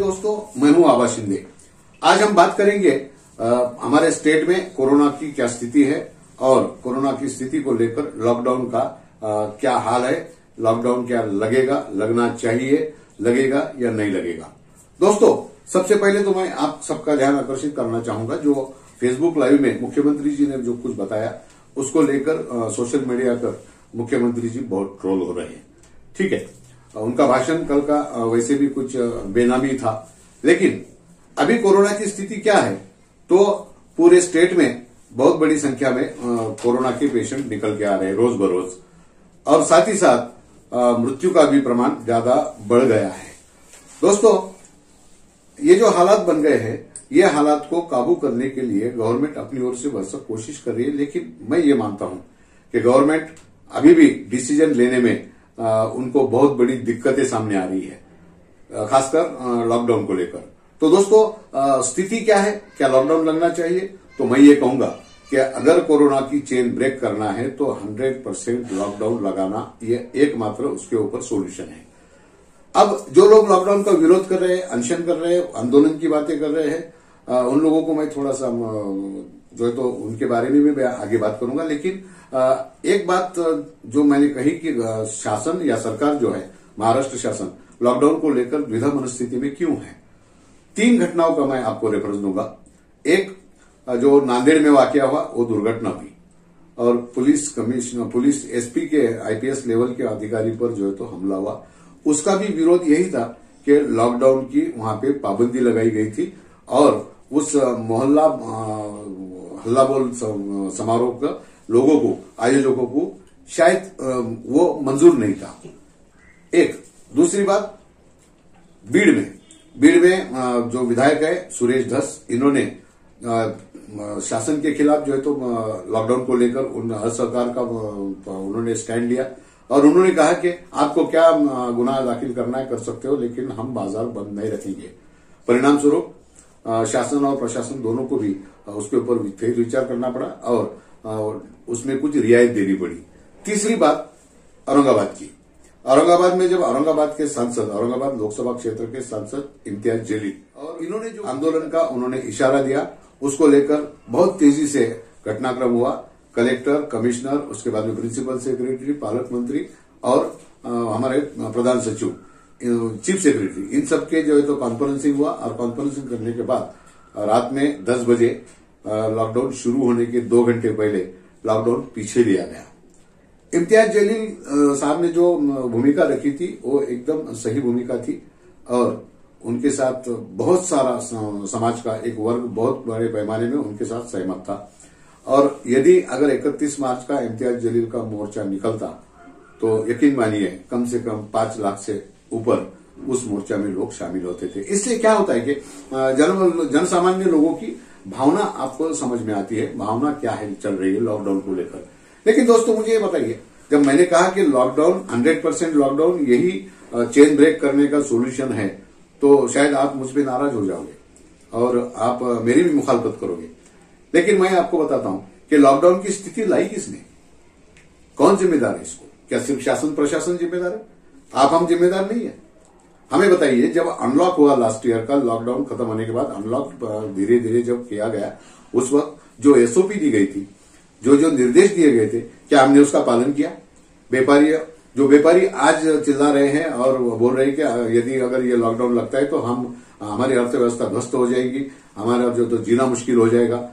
दोस्तों, मैं हूं आबा शिंदे। आज हम बात करेंगे हमारे स्टेट में कोरोना की क्या स्थिति है और कोरोना की स्थिति को लेकर लॉकडाउन का क्या हाल है। लॉकडाउन क्या लगेगा, लगना चाहिए, लगेगा या नहीं लगेगा। दोस्तों, सबसे पहले तो मैं आप सबका ध्यान आकर्षित करना चाहूंगा, जो फेसबुक लाइव में मुख्यमंत्री जी ने जो कुछ बताया उसको लेकर सोशल मीडिया पर मुख्यमंत्री जी बहुत ट्रोल हो रहे हैं। ठीक है, उनका भाषण कल का वैसे भी कुछ बेनामी था, लेकिन अभी कोरोना की स्थिति क्या है तो पूरे स्टेट में बहुत बड़ी संख्या में कोरोना के पेशेंट निकल के आ रहे हैं रोज बरोज, और साथ ही साथ मृत्यु का भी प्रमाण ज्यादा बढ़ गया है। दोस्तों, ये जो हालात बन गए हैं, ये हालात को काबू करने के लिए गवर्नमेंट अपनी ओर से भरसक कोशिश कर रही है, लेकिन मैं ये मानता हूं कि गवर्नमेंट अभी भी डिसीजन लेने में उनको बहुत बड़ी दिक्कतें सामने आ रही है, खासकर लॉकडाउन को लेकर। तो दोस्तों, स्थिति क्या है, क्या लॉकडाउन लगना चाहिए? तो मैं ये कहूंगा कि अगर कोरोना की चेन ब्रेक करना है तो 100% लॉकडाउन लगाना ये एकमात्र उसके ऊपर सॉल्यूशन है। अब जो लोग लॉकडाउन का विरोध कर रहे हैं, अनशन कर रहे हैं, आंदोलन की बातें कर रहे हैं, उन लोगों को मैं थोड़ा सा जो है तो उनके बारे में भी मैं आगे बात करूंगा। लेकिन एक बात जो मैंने कही कि शासन या सरकार जो है, महाराष्ट्र शासन, लॉकडाउन को लेकर द्विधा मनस्थिति में क्यों है। 3 घटनाओं का मैं आपको रेफरेंस दूंगा। एक, जो नांदेड़ में वाकया हुआ, वो दुर्घटना हुई और पुलिस कमिश्नर, पुलिस एसपी के आईपीएस लेवल के अधिकारी पर जो है तो हमला हुआ। उसका भी विरोध यही था कि लॉकडाउन की वहां पे पाबंदी लगाई गई थी और उस मोहल्ला हल्ला बोल समारोह का लोगों को, आयोजकों को शायद वो मंजूर नहीं था। एक दूसरी बात, बीड़ में जो विधायक है सुरेश धस, इन्होंने शासन के खिलाफ जो है तो लॉकडाउन को लेकर उन सरकार का उन्होंने स्टैंड लिया और उन्होंने कहा कि आपको क्या गुनाह दाखिल करना है कर सकते हो, लेकिन हम बाजार बंद नहीं रखेंगे। परिणाम स्वरूप शासन और प्रशासन दोनों को भी उसके ऊपर फिर विचार करना पड़ा और उसमें कुछ रियायत देनी पड़ी। तीसरी बात औरंगाबाद की। औरंगाबाद में जब औरंगाबाद के सांसद, औरंगाबाद लोकसभा क्षेत्र के सांसद इम्तियाज जलील, और इन्होंने जो आंदोलन का उन्होंने इशारा दिया, उसको लेकर बहुत तेजी से घटनाक्रम हुआ। कलेक्टर, कमिश्नर, उसके बाद में प्रिंसिपल सेक्रेटरी, पालक मंत्री और हमारे प्रधान सचिव, चीफ सेक्रेटरी, इन सबके जो है तो कॉन्फ्रेंसिंग हुआ और कॉन्फ्रेंसिंग करने के बाद रात में 10 बजे लॉकडाउन शुरू होने के 2 घंटे पहले लॉकडाउन पीछे लिया गया। इम्तियाज जलील साहब ने जो भूमिका रखी थी वो एकदम सही भूमिका थी और उनके साथ बहुत सारा समाज का एक वर्ग बहुत बड़े पैमाने में उनके साथ सहमत था। और यदि अगर 31 मार्च का इम्तियाज जलील का मोर्चा निकलता तो यकीन मानिए कम से कम 5 लाख से ऊपर उस मोर्चा में लोग शामिल होते थे। इससे क्या होता है कि जन सामान्य लोगों की भावना आपको समझ में आती है, भावना क्या है चल रही है लॉकडाउन को लेकर। लेकिन दोस्तों, मुझे ये बताइए, जब मैंने कहा कि लॉकडाउन 100% लॉकडाउन यही चेन ब्रेक करने का सोल्यूशन है, तो शायद आप मुझ पर नाराज हो जाओगे और आप मेरी भी मुखालफत करोगे। लेकिन मैं आपको बताता हूं कि लॉकडाउन की स्थिति लाई किसने, कौन जिम्मेदार है इसको? क्या सिर्फ शासन प्रशासन जिम्मेदार है? आप हम जिम्मेदार नहीं है? हमें बताइए, जब अनलॉक हुआ लास्ट ईयर का, लॉकडाउन खत्म होने के बाद अनलॉक धीरे धीरे जब किया गया, उस वक्त जो एसओपी दी गई थी, जो निर्देश दिए गए थे, क्या हमने उसका पालन किया? व्यापारी आज चिल्ला रहे हैं और बोल रहे हैं कि यदि अगर ये लॉकडाउन लगता है तो हमारी अर्थव्यवस्था ध्वस्त हो जाएगी, हमारा जो तो जीना मुश्किल हो जाएगा।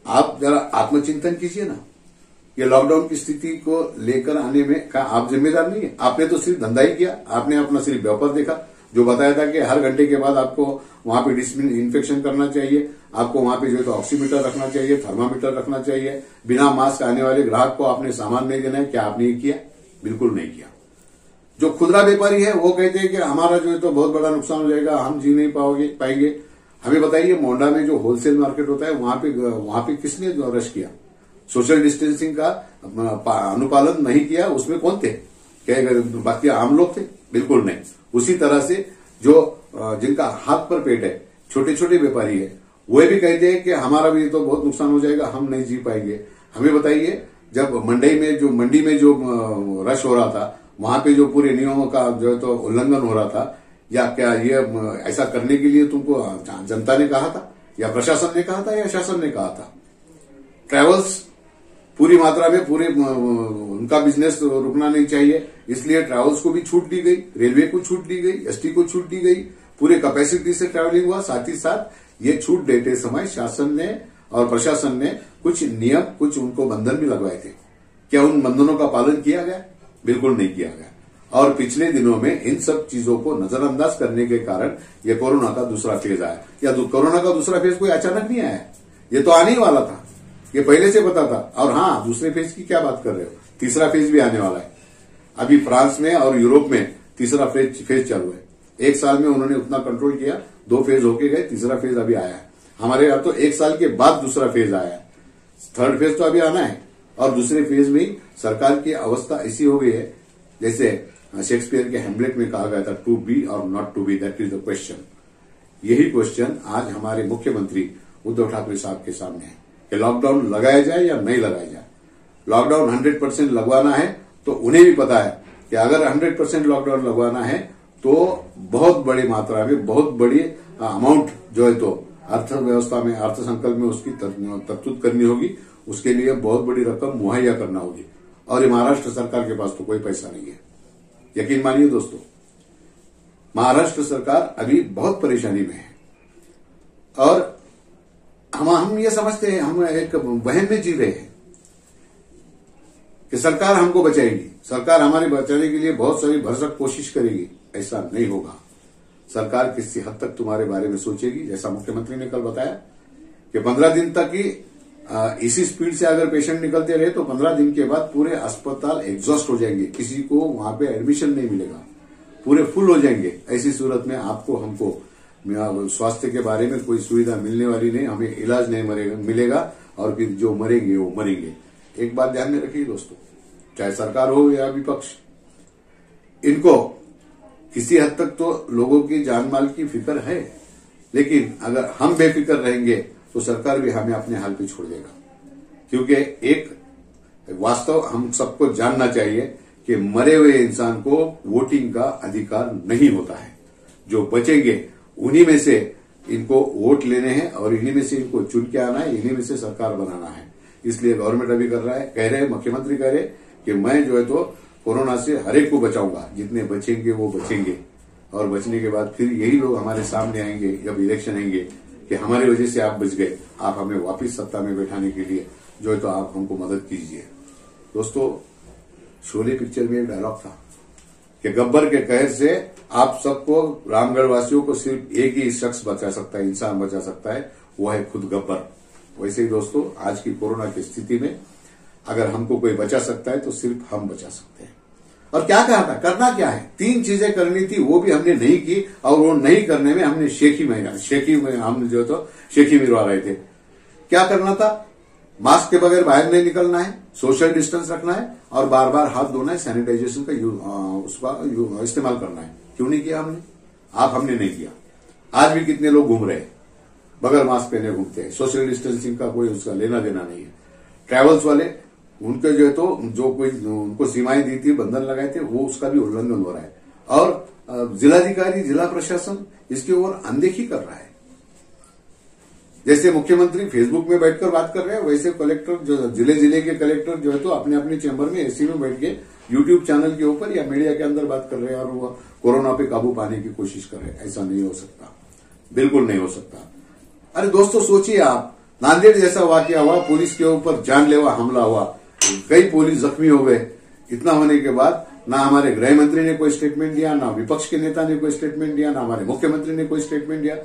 आप जरा आत्मचिंतन कीजिए ना, ये लॉकडाउन की स्थिति को लेकर आने में क्या आप जिम्मेदार नहीं है? आपने तो सिर्फ धंधा ही किया, आपने अपना सिर्फ व्यापार देखा, जो बताया था कि हर घंटे के बाद आपको वहां पे डिसइंफेक्शन करना चाहिए, आपको वहां पे जो है तो ऑक्सीमीटर रखना चाहिए, थर्मामीटर रखना चाहिए, बिना मास्क आने वाले ग्राहक को आपने सामान नहीं देना है। क्या आपने ये किया? बिल्कुल नहीं किया। जो खुदरा व्यापारी है वो कहते हैं कि हमारा जो है तो बहुत बड़ा नुकसान हो जाएगा, हम जी नहीं पाएंगे। हमें बताइए, मोंडा में जो होलसेल मार्केट होता है वहां पे किसने रश किया? सोशल डिस्टेंसिंग का अनुपालन नहीं किया, उसमें कौन थे? क्या बाकी आम लोग थे? बिल्कुल नहीं। उसी तरह से जो जिनका हाथ पर पेट है, छोटे छोटे व्यापारी है, वो भी कहते हैं कि हमारा भी तो बहुत नुकसान हो जाएगा, हम नहीं जी पाएंगे। हमें बताइए, जब मंडी में जो रश हो रहा था, वहां पे जो पूरे नियमों का जो है तो उल्लंघन हो रहा था, या क्या ये ऐसा करने के लिए तुमको जनता ने कहा था, या प्रशासन ने कहा था, या शासन ने कहा था? ट्रैवल्स पूरी मात्रा में उनका बिजनेस रुकना नहीं चाहिए, इसलिए ट्रैवल्स को भी छूट दी गई, रेलवे को छूट दी गई, एसटी को छूट दी गई, पूरे कैपेसिटी से ट्रैवलिंग हुआ। साथ ही साथ ये छूट देते समय शासन ने और प्रशासन ने कुछ नियम, कुछ उनको बंधन भी लगवाए थे। क्या उन बंधनों का पालन किया गया? बिल्कुल नहीं किया गया। और पिछले दिनों में इन सब चीजों को नजरअंदाज करने के कारण ये कोरोना का दूसरा फेज आया। या कोरोना का दूसरा फेज कोई अचानक नहीं आया, ये तो आने ही वाला था, ये पहले से पता था। और हाँ, दूसरे फेज की क्या बात कर रहे हो, तीसरा फेज भी आने वाला है। अभी फ्रांस में और यूरोप में तीसरा फेज चालू है। एक साल में उन्होंने उतना कंट्रोल किया, 2 फेज होके गए, तीसरा फेज अभी आया है। हमारे यहाँ तो 1 साल के बाद दूसरा फेज आया है, 3rd फेज तो अभी आना है। और दूसरे फेज में सरकार की अवस्था ऐसी हो गई है, जैसे शेक्सपियर के हैमलेट में कहा गया था, टू बी और not to be, that is the question. यही क्वेश्चन आज हमारे मुख्यमंत्री उद्धव ठाकरे साहब के सामने है कि लॉकडाउन लगाया जाए या नहीं लगाया जाए। लॉकडाउन 100% लगवाना है तो उन्हें भी पता है कि अगर 100% लॉकडाउन लगवाना है तो बहुत बड़ी मात्रा में, बहुत बड़ी अमाउंट जो है तो अर्थव्यवस्था में, अर्थ संकल्प में उसकी तरतूद करनी होगी। उसके लिए बहुत बड़ी रकम मुहैया करना होगी। और ये महाराष्ट्र सरकार के पास तो कोई पैसा नहीं है। यकीन मानिए दोस्तों, महाराष्ट्र सरकार अभी बहुत परेशानी में है। और हम ये समझते हैं, हम एक वहम में जी रहे हैं कि सरकार हमको बचाएगी, सरकार हमारे बचाने के लिए बहुत सारी भरसक कोशिश करेगी। ऐसा नहीं होगा। सरकार किसी हद तक तुम्हारे बारे में सोचेगी। जैसा मुख्यमंत्री ने कल बताया कि 15 दिन तक ही इसी स्पीड से अगर पेशेंट निकलते रहे तो 15 दिन के बाद पूरे अस्पताल एग्जॉस्ट हो जाएंगे, किसी को वहां पे एडमिशन नहीं मिलेगा, पूरे फुल हो जाएंगे। ऐसी सूरत में आपको हमको स्वास्थ्य के बारे में कोई सुविधा मिलने वाली नहीं, हमें इलाज नहीं मिलेगा और फिर जो मरेंगे वो मरेंगे। एक बात ध्यान में रखिए दोस्तों, चाहे सरकार हो या विपक्ष, इनको किसी हद तक तो लोगों की जान माल की फिक्र है, लेकिन अगर हम बेफिक्र रहेंगे तो सरकार भी हमें अपने हाल पे छोड़ देगा। क्योंकि एक वास्तव हम सबको जानना चाहिए कि मरे हुए इंसान को वोटिंग का अधिकार नहीं होता है। जो बचेंगे उन्हीं में से इनको वोट लेने हैं और इन्हीं में से इनको चुन के आना है, इन्हीं में से सरकार बनाना है। इसलिए गवर्नमेंट अभी कर रहा है, कह रहे हैं, मुख्यमंत्री कह रहे कि मैं जो है तो कोरोना से हर एक को बचाऊंगा, जितने बचेंगे वो बचेंगे। और बचने के बाद फिर यही लोग हमारे सामने आएंगे जब इलेक्शन आएंगे कि हमारी वजह से आप बच गए, आप हमें वापस सत्ता में बैठाने के लिए जो है तो आप हमको मदद कीजिए। दोस्तों, शोले पिक्चर में एक डायलॉग था कि गब्बर के कहर से आप सबको, रामगढ़ वासियों को सिर्फ एक ही शख्स बचा सकता है, इंसान बचा सकता है, वो है खुद गब्बर। वैसे ही दोस्तों, आज की कोरोना की स्थिति में अगर हमको कोई बचा सकता है तो सिर्फ हम बचा सकते हैं। और क्या कहा था, करना क्या है, 3 चीजें करनी थी, वो भी हमने नहीं की। और वो नहीं करने में हमने शेखी में हम जो तो शेखी मिलवा रहे थे। क्या करना था, मास्क के बगैर बाहर नहीं निकलना है, सोशल डिस्टेंस रखना है और बार बार हाथ धोना है, सैनिटाइजेशन का उसका इस्तेमाल करना है। क्यों नहीं किया हमने? हमने नहीं किया। आज भी कितने लोग घूम रहे हैं, बगैर मास्क पहने घूमते हैं। सोशल डिस्टेंसिंग का कोई उसका लेना देना नहीं है। ट्रैवल्स वाले, उनके जो है तो जो कोई उनको सीमाएं दी थी, बंधन लगाए थे, वो उसका भी उल्लंघन हो रहा है। और जिलाधिकारी, जिला प्रशासन इसके ओर अनदेखी कर रहा है। जैसे मुख्यमंत्री फेसबुक में बैठकर बात कर रहे हैं, वैसे कलेक्टर, जो जिले के कलेक्टर जो है तो अपने अपने चैम्बर में एसी में बैठ के यूट्यूब चैनल के ऊपर या मीडिया के अंदर बात कर रहे हैं और वो कोरोना पे काबू पाने की कोशिश कर रहे हैं। ऐसा नहीं हो सकता, बिल्कुल नहीं हो सकता। अरे दोस्तों, सोचिए आप, नांदेड़ जैसा वाकया हुआ, पुलिस के ऊपर जानलेवा हमला हुआ, कई पुलिस जख्मी हो गए। इतना होने के बाद ना हमारे गृह मंत्री ने कोई स्टेटमेंट दिया, ना विपक्ष के नेता ने कोई स्टेटमेंट दिया, ना हमारे मुख्यमंत्री ने कोई स्टेटमेंट दिया।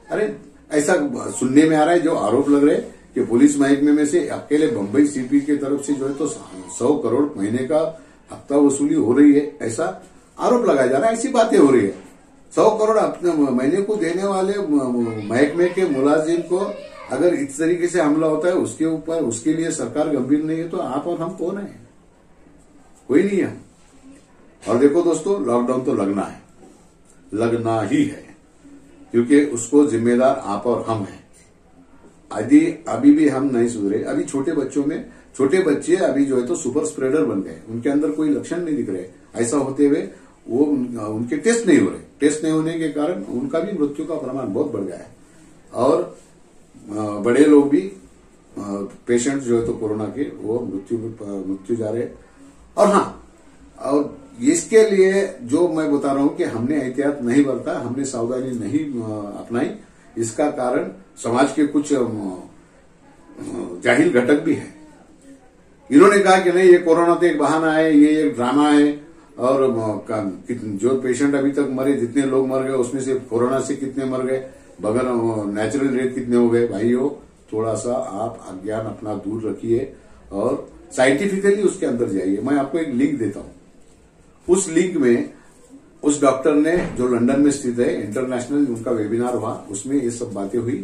अरे ऐसा सुनने में आ रहा है, जो आरोप लग रहे हैं कि पुलिस महकमे में से अकेले बंबई सीपी की तरफ से जो है तो 100 करोड़ महीने का हफ्ता वसूली हो रही है, ऐसा आरोप लगाया जा रहा है। ऐसी बातें हो रही है। 100 करोड़ अपने महीने को देने वाले महकमे के मुलाजिम को अगर इस तरीके से हमला होता है उसके ऊपर, उसके लिए सरकार गंभीर नहीं है तो आप और हम कौन है? कोई नहीं है। और देखो दोस्तों, लॉकडाउन तो लगना है, लगना ही है, क्योंकि उसको जिम्मेदार आप और हम हैं। यदि अभी भी हम नहीं सुधरे, अभी छोटे बच्चे अभी जो है तो सुपर स्प्रेडर बन गए, उनके अंदर कोई लक्षण नहीं दिख रहे। ऐसा होते हुए वो उनके टेस्ट नहीं हो रहे। टेस्ट नहीं होने के कारण उनका भी मृत्यु का प्रमाण बहुत बढ़ गया है। और बड़े लोग भी पेशेंट जो है तो कोरोना के वो मृत्यु जा रहे। और हाँ, और इसके लिए जो मैं बता रहा हूं कि हमने एहतियात नहीं बरता, हमने सावधानी नहीं अपनाई, इसका कारण समाज के कुछ जाहिल घटक भी है। इन्होंने कहा कि नहीं, ये कोरोना तो एक बहाना है, ये एक ड्रामा है, और जो पेशेंट अभी तक मरे, जितने लोग मर गए उसमें से कोरोना से कितने मर गए, बगैर नेचुरल डेथ कितने हो गए। भाइयों, थोड़ा सा आप अज्ञान अपना दूर रखिए और साइंटिफिकली उसके अंदर जाइए। मैं आपको एक लिंक देता हूं। उस लिंक में उस डॉक्टर ने, जो लंदन में स्थित है, इंटरनेशनल उनका वेबिनार हुआ, उसमें ये सब बातें हुई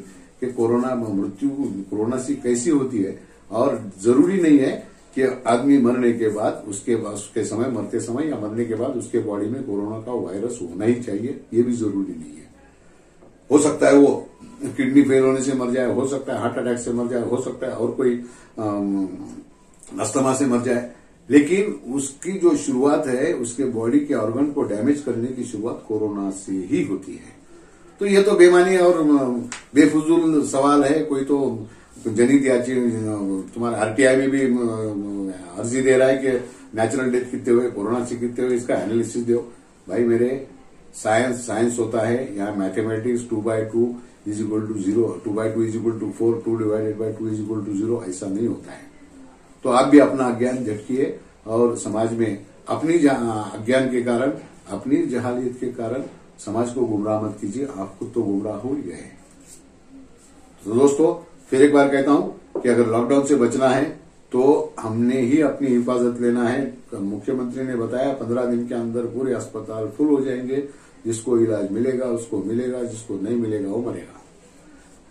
कि कोरोना से कैसी होती है। और जरूरी नहीं है कि आदमी मरने के बाद उसके समय, मरते समय या मरने के बाद उसके बॉडी में कोरोना का वायरस होना ही चाहिए, ये भी जरूरी नहीं है। हो सकता है वो किडनी फेल होने से मर जाए, हो सकता है हार्ट अटैक से मर जाए, हो सकता है और कोई अस्थमा से मर जाए, लेकिन उसकी जो शुरुआत है, उसके बॉडी के ऑर्गन को डैमेज करने की शुरुआत कोरोना से ही होती है। तो ये तो बेमानी और बेफजूल सवाल है। कोई तो जनहित याचिका, तुम्हारा आरटीआई में भी अर्जी दे रहा है कि नेचुरल डेथ कितने हुए, कोरोना से कितने हुए, इसका एनालिसिस दो। भाई मेरे, साइंस होता है, यहाँ मैथमेटिक्स 2/2 = 0, 2/2 = 4, 2/2 = 0, ऐसा नहीं होता है। तो आप भी अपना अज्ञान झटकिए और समाज में अपनी अज्ञान के कारण, अपनी जहालियत के कारण समाज को गुमराह मत कीजिए, आप खुद तो गुमराह हो ही गए। तो दोस्तों, फिर एक बार कहता हूं कि अगर लॉकडाउन से बचना है तो हमने ही अपनी हिफाजत लेना है। मुख्यमंत्री ने बताया 15 दिन के अंदर पूरे अस्पताल फुल हो जाएंगे, जिसको इलाज मिलेगा उसको मिलेगा, जिसको नहीं मिलेगा वो मरेगा।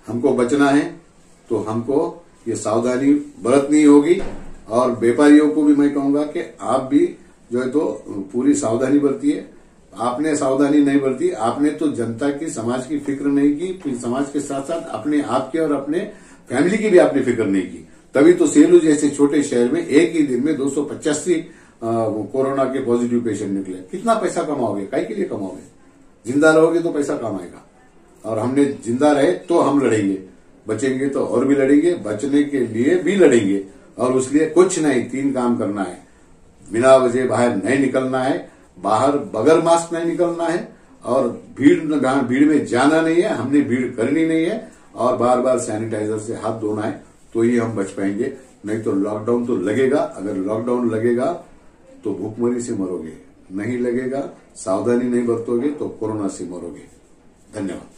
हमको बचना है तो हमको ये सावधानी बरतनी होगी। और व्यापारियों को भी मैं कहूंगा कि आप भी जो है तो पूरी सावधानी बरतिए। आपने सावधानी नहीं बरती, आपने तो जनता की, समाज की फिक्र नहीं की, फिर समाज के साथ साथ अपने आप के और अपने फैमिली की भी आपने फिक्र नहीं की। तभी तो सेलू जैसे छोटे शहर में एक ही दिन में 285 कोरोना के पॉजिटिव पेशेंट निकले। कितना पैसा कमाओगे, काय के लिए कमाओगे? जिंदा रहोगे तो पैसा कमाएगा। और हमने जिंदा रहे तो हम लड़ेंगे, बचेंगे तो और भी लड़ेंगे, बचने के लिए भी लड़ेंगे। और उसलिए कुछ नहीं, 3 काम करना है। बिना वजह बाहर नहीं निकलना है, बाहर बगैर मास्क नहीं निकलना है, और भीड़ में जाना नहीं है, हमने भीड़ करनी नहीं है, और बार बार सैनिटाइजर से हाथ धोना है। तो ही हम बच पाएंगे। नहीं तो लॉकडाउन तो लगेगा। अगर लॉकडाउन लगेगा तो भूखमरी से मरोगे, नहीं लगेगा, सावधानी नहीं बरतोगे तो कोरोना से मरोगे। धन्यवाद।